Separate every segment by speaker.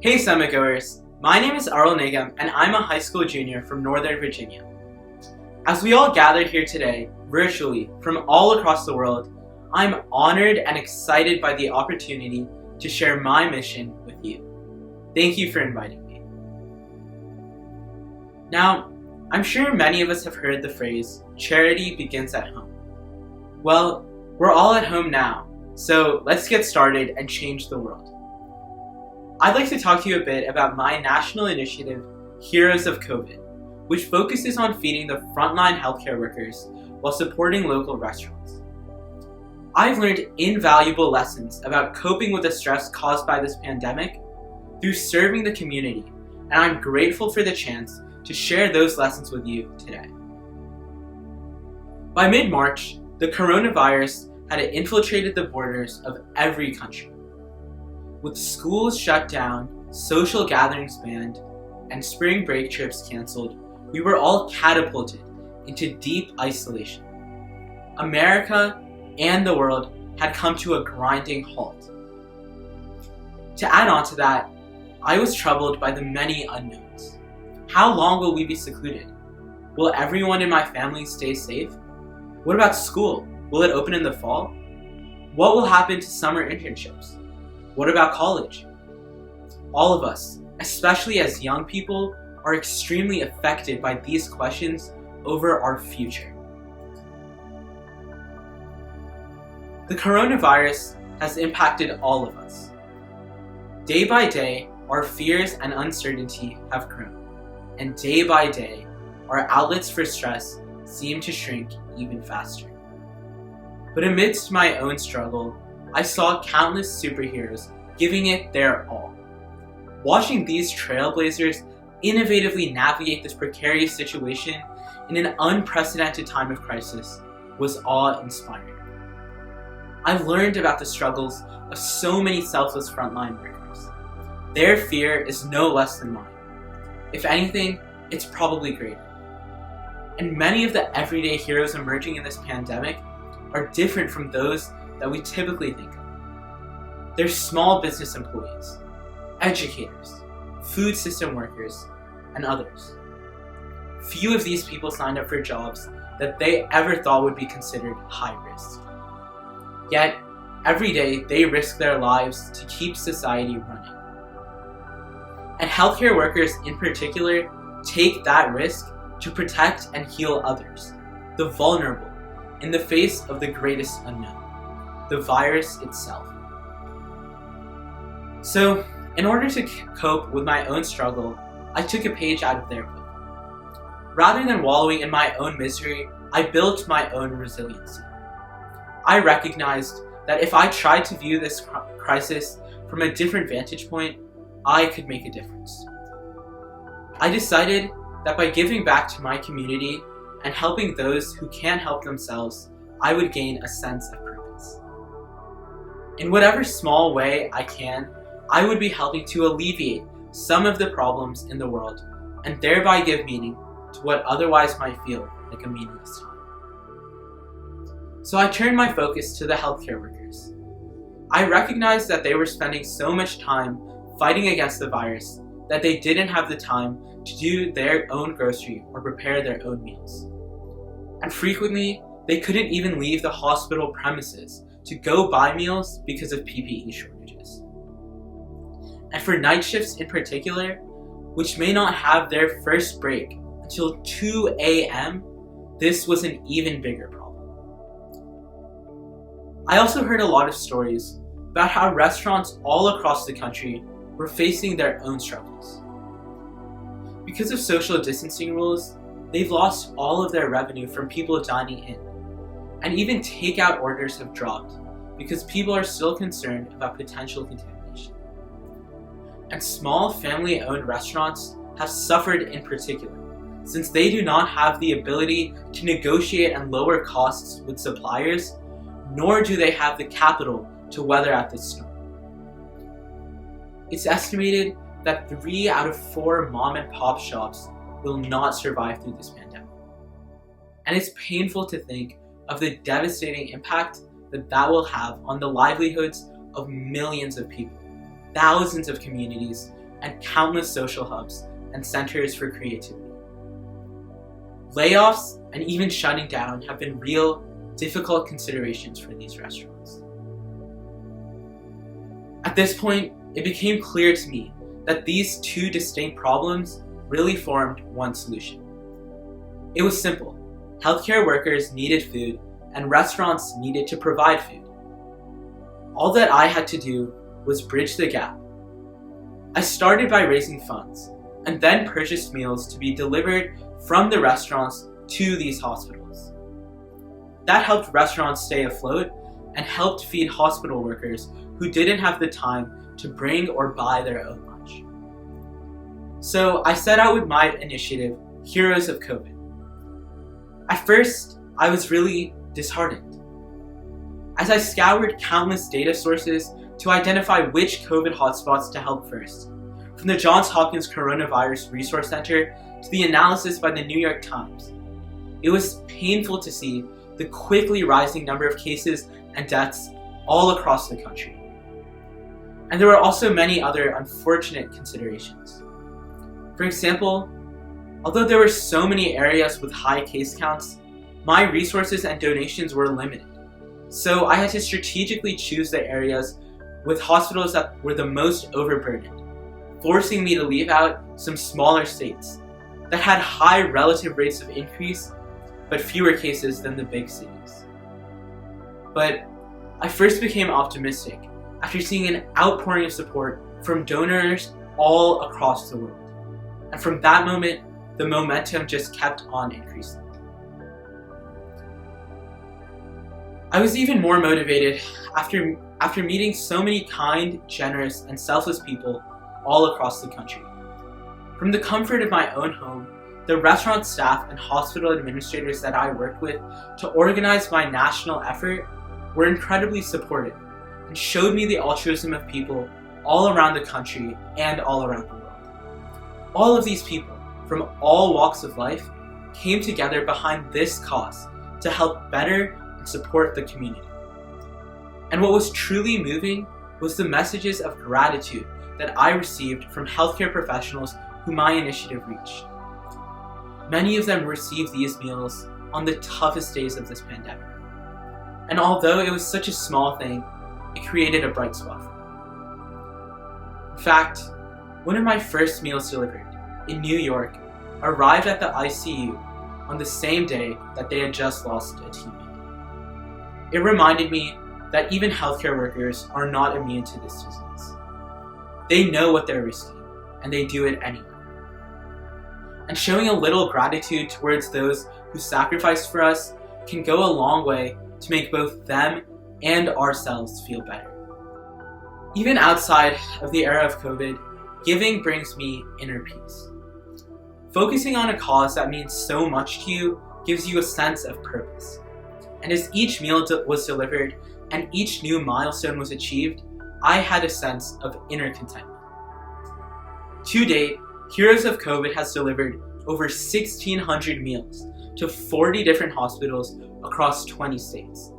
Speaker 1: Hey summitgoers, my name is Arul Nigam and I'm a high school junior from Northern Virginia. As we all gather here today, virtually, from all across the world, I'm honored and excited by the opportunity to share my mission with you. Thank you for inviting me. Now, I'm sure many of us have heard the phrase, charity begins at home. Well, we're all at home now, so let's get started and change the world. I'd like to talk to you a bit about my national initiative, Heroes of COVID, which focuses on feeding the frontline healthcare workers while supporting local restaurants. I've learned invaluable lessons about coping with the stress caused by this pandemic through serving the community, and I'm grateful for the chance to share those lessons with you today. By mid-March, the coronavirus had infiltrated the borders of every country. With schools shut down, social gatherings banned, and spring break trips canceled, we were all catapulted into deep isolation. America and the world had come to a grinding halt. To add on to that, I was troubled by the many unknowns. How long will we be secluded? Will everyone in my family stay safe? What about school? Will it open in the fall? What will happen to summer internships? What about college? All of us, especially as young people, are extremely affected by these questions over our future. The coronavirus has impacted all of us. Day by day, our fears and uncertainty have grown, and day by day, our outlets for stress seem to shrink even faster. But amidst my own struggle, I saw countless superheroes giving it their all. Watching these trailblazers innovatively navigate this precarious situation in an unprecedented time of crisis was awe-inspiring. I've learned about the struggles of so many selfless frontline workers. Their fear is no less than mine. If anything, it's probably greater. And many of the everyday heroes emerging in this pandemic are different from those that we typically think of. They're small business employees, educators, food system workers, and others. Few of these people signed up for jobs that they ever thought would be considered high risk. Yet, every day they risk their lives to keep society running. And healthcare workers in particular take that risk to protect and heal others, the vulnerable, in the face of the greatest unknown, the virus itself. So, in order to cope with my own struggle, I took a page out of their book. Rather than wallowing in my own misery, I built my own resiliency. I recognized that if I tried to view this crisis from a different vantage point, I could make a difference. I decided that by giving back to my community and helping those who can't help themselves, I would gain a sense of purpose. In whatever small way I can, I would be helping to alleviate some of the problems in the world and thereby give meaning to what otherwise might feel like a meaningless time. So I turned my focus to the healthcare workers. I recognized that they were spending so much time fighting against the virus that they didn't have the time to do their own grocery or prepare their own meals. And frequently, they couldn't even leave the hospital premises to go buy meals because of PPE shortages. And for night shifts in particular, which may not have their first break until 2 a.m., this was an even bigger problem. I also heard a lot of stories about how restaurants all across the country were facing their own struggles. Because of social distancing rules, they've lost all of their revenue from people dining in, and even takeout orders have dropped because people are still concerned about potential contamination. And small family-owned restaurants have suffered in particular, since they do not have the ability to negotiate and lower costs with suppliers, nor do they have the capital to weather out this storm. It's estimated that 3 out of 4 mom-and-pop shops will not survive through this pandemic. And it's painful to think of the devastating impact that will have on the livelihoods of millions of people, thousands of communities and countless social hubs and centers for creativity. Layoffs and even shutting down have been real, difficult considerations for these restaurants. At this point, it became clear to me that these two distinct problems really formed one solution. It was simple. Healthcare workers needed food, and restaurants needed to provide food. All that I had to do was bridge the gap. I started by raising funds, and then purchased meals to be delivered from the restaurants to these hospitals. That helped restaurants stay afloat and helped feed hospital workers who didn't have the time to bring or buy their own lunch. So I set out with my initiative, Heroes of COVID. At first, I was really disheartened. As I scoured countless data sources to identify which COVID hotspots to help first, from the Johns Hopkins Coronavirus Resource Center to the analysis by the New York Times, it was painful to see the quickly rising number of cases and deaths all across the country. And there were also many other unfortunate considerations. For example, although there were so many areas with high case counts, my resources and donations were limited. So I had to strategically choose the areas with hospitals that were the most overburdened, forcing me to leave out some smaller states that had high relative rates of increase, but fewer cases than the big cities. But I first became optimistic after seeing an outpouring of support from donors all across the world. And from that moment, the momentum just kept on increasing. I was even more motivated after meeting so many kind, generous, and selfless people all across the country. From the comfort of my own home, the restaurant staff and hospital administrators that I worked with to organize my national effort were incredibly supportive and showed me the altruism of people all around the country and all around the world. All of these people, from all walks of life, came together behind this cause to help better and support the community. And what was truly moving was the messages of gratitude that I received from healthcare professionals who my initiative reached. Many of them received these meals on the toughest days of this pandemic. And although it was such a small thing, it created a bright spot for me. In fact, one of my first meals delivered in New York arrived at the ICU on the same day that they had just lost a teammate. It reminded me that even healthcare workers are not immune to this disease. They know what they're risking, and they do it anyway. And showing a little gratitude towards those who sacrificed for us can go a long way to make both them and ourselves feel better. Even outside of the era of COVID, giving brings me inner peace. Focusing on a cause that means so much to you gives you a sense of purpose. And as each meal was delivered and each new milestone was achieved, I had a sense of inner contentment. To date, Heroes of COVID has delivered over 1,600 meals to 40 different hospitals across 20 states.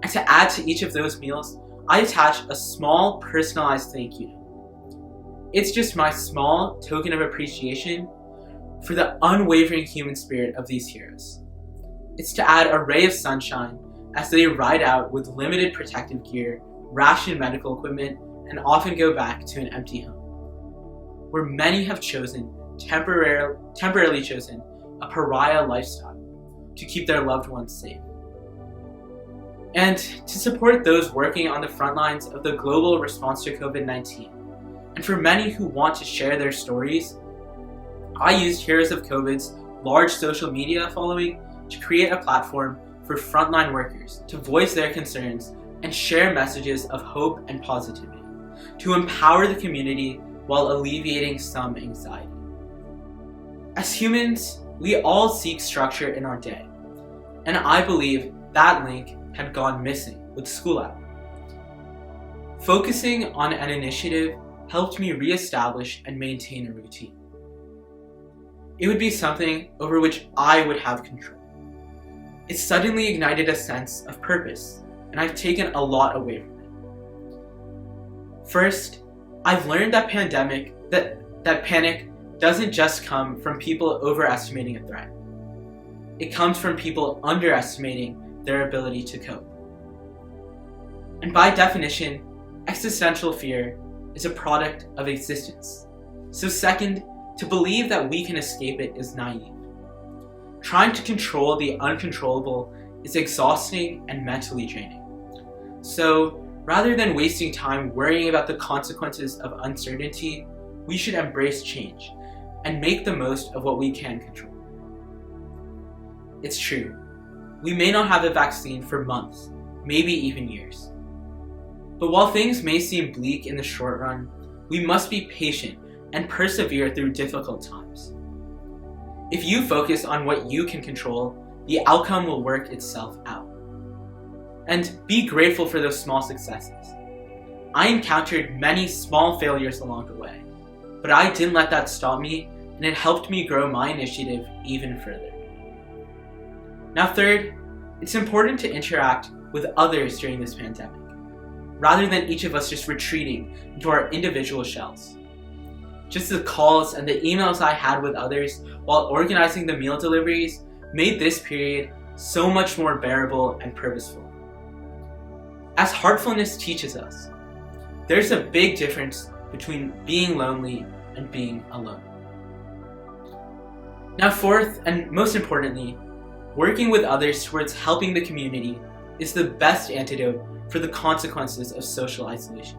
Speaker 1: And to add to each of those meals, I attach a small personalized thank you note. It's just my small token of appreciation for the unwavering human spirit of these heroes. It's to add a ray of sunshine as they ride out with limited protective gear, rationed medical equipment, and often go back to an empty home, where many have temporarily chosen a pariah lifestyle to keep their loved ones safe. And to support those working on the front lines of the global response to COVID-19, and for many who want to share their stories, I used Heroes of COVID's large social media following to create a platform for frontline workers to voice their concerns and share messages of hope and positivity, to empower the community while alleviating some anxiety. As humans, we all seek structure in our day, and I believe that link had gone missing with school out. Focusing on an initiative helped me reestablish and maintain a routine. It would be something over which I would have control. It suddenly ignited a sense of purpose, and I've taken a lot away from it. First, I've learned that pandemic that panic doesn't just come from people overestimating a threat. It comes from people underestimating their ability to cope. And by definition, existential fear is a product of existence. So second, to believe that we can escape it is naive. Trying to control the uncontrollable is exhausting and mentally draining. So rather than wasting time worrying about the consequences of uncertainty, we should embrace change and make the most of what we can control. It's true, we may not have a vaccine for months, maybe even years. But while things may seem bleak in the short run, we must be patient and persevere through difficult times. If you focus on what you can control, the outcome will work itself out. And be grateful for those small successes. I encountered many small failures along the way, but I didn't let that stop me, and it helped me grow my initiative even further. Now third, it's important to interact with others during this pandemic, rather than each of us just retreating into our individual shells. Just the calls and the emails I had with others while organizing the meal deliveries made this period so much more bearable and purposeful. As heartfulness teaches us, there's a big difference between being lonely and being alone. Now fourth, and most importantly, working with others towards helping the community is the best antidote for the consequences of social isolation.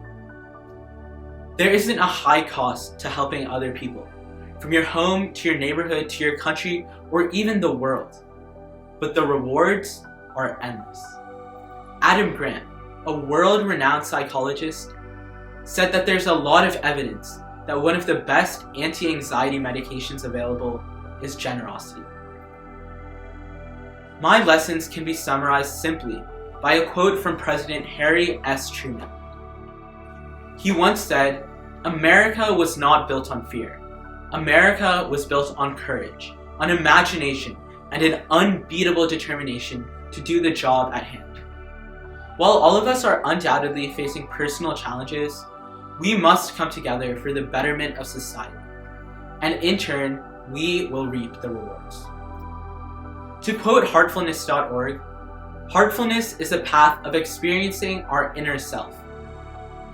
Speaker 1: There isn't a high cost to helping other people, from your home to your neighborhood to your country or even the world, but the rewards are endless. Adam Grant, a world-renowned psychologist, said that there's a lot of evidence that one of the best anti-anxiety medications available is generosity. My lessons can be summarized simply by a quote from President Harry S. Truman. He once said, "America was not built on fear. America was built on courage, on imagination, and an unbeatable determination to do the job at hand." While all of us are undoubtedly facing personal challenges, we must come together for the betterment of society, and in turn, we will reap the rewards. To quote heartfulness.org, "Heartfulness is a path of experiencing our inner self.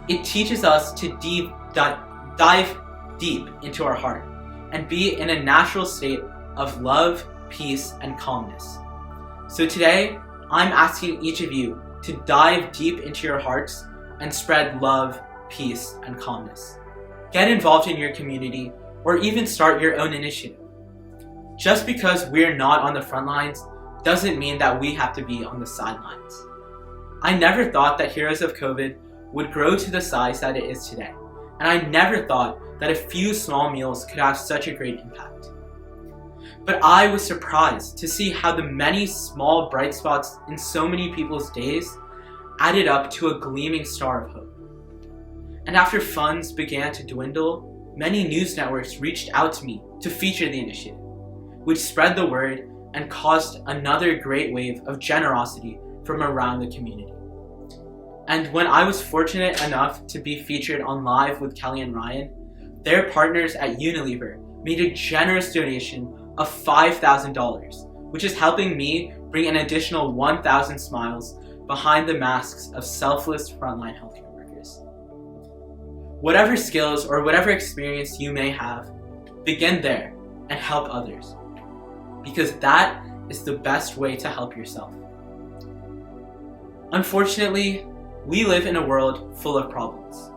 Speaker 1: It teaches us to dive deep into our heart and be in a natural state of love, peace, and calmness." So today, I'm asking each of you to dive deep into your hearts and spread love, peace, and calmness. Get involved in your community or even start your own initiative. Just because we're not on the front lines doesn't mean that we have to be on the sidelines. I never thought that Heroes of COVID would grow to the size that it is today, and I never thought that a few small meals could have such a great impact. But I was surprised to see how the many small bright spots in so many people's days added up to a gleaming star of hope. And after funds began to dwindle, many news networks reached out to me to feature the initiative, which spread the word and caused another great wave of generosity from around the community. And when I was fortunate enough to be featured on Live with Kelly and Ryan, their partners at Unilever made a generous donation of $5,000, which is helping me bring an additional 1,000 smiles behind the masks of selfless frontline healthcare workers. Whatever skills or whatever experience you may have, begin there and help others, because that is the best way to help yourself. Unfortunately, we live in a world full of problems.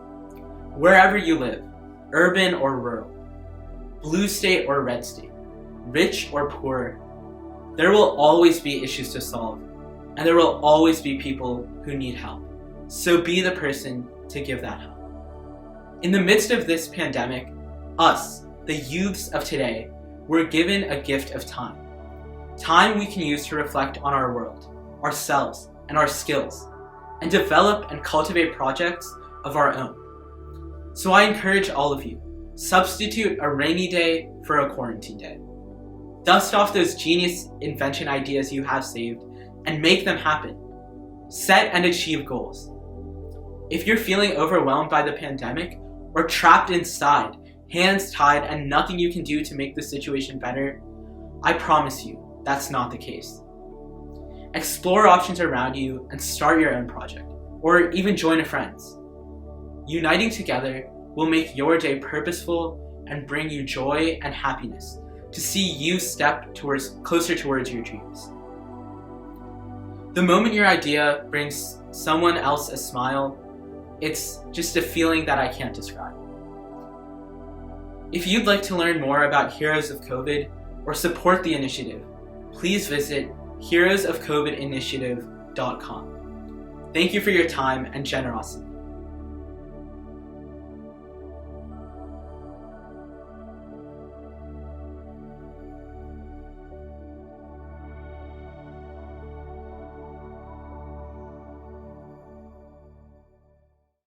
Speaker 1: Wherever you live, urban or rural, blue state or red state, rich or poor, there will always be issues to solve, and there will always be people who need help. So be the person to give that help. In the midst of this pandemic, us, the youths of today, were given a gift of time. Time we can use to reflect on our world, ourselves, and our skills, and develop and cultivate projects of our own. So I encourage all of you, substitute a rainy day for a quarantine day. Dust off those genius invention ideas you have saved and make them happen. Set and achieve goals. If you're feeling overwhelmed by the pandemic or trapped inside, hands tied, and nothing you can do to make the situation better, I promise you, that's not the case. Explore options around you and start your own project, or even join a friend's. Uniting together will make your day purposeful and bring you joy and happiness to see you step closer towards your dreams. The moment your idea brings someone else a smile, it's just a feeling that I can't describe. If you'd like to learn more about Heroes of COVID or support the initiative, please visit heroesofcovidinitiative.com. Thank you for your time and generosity.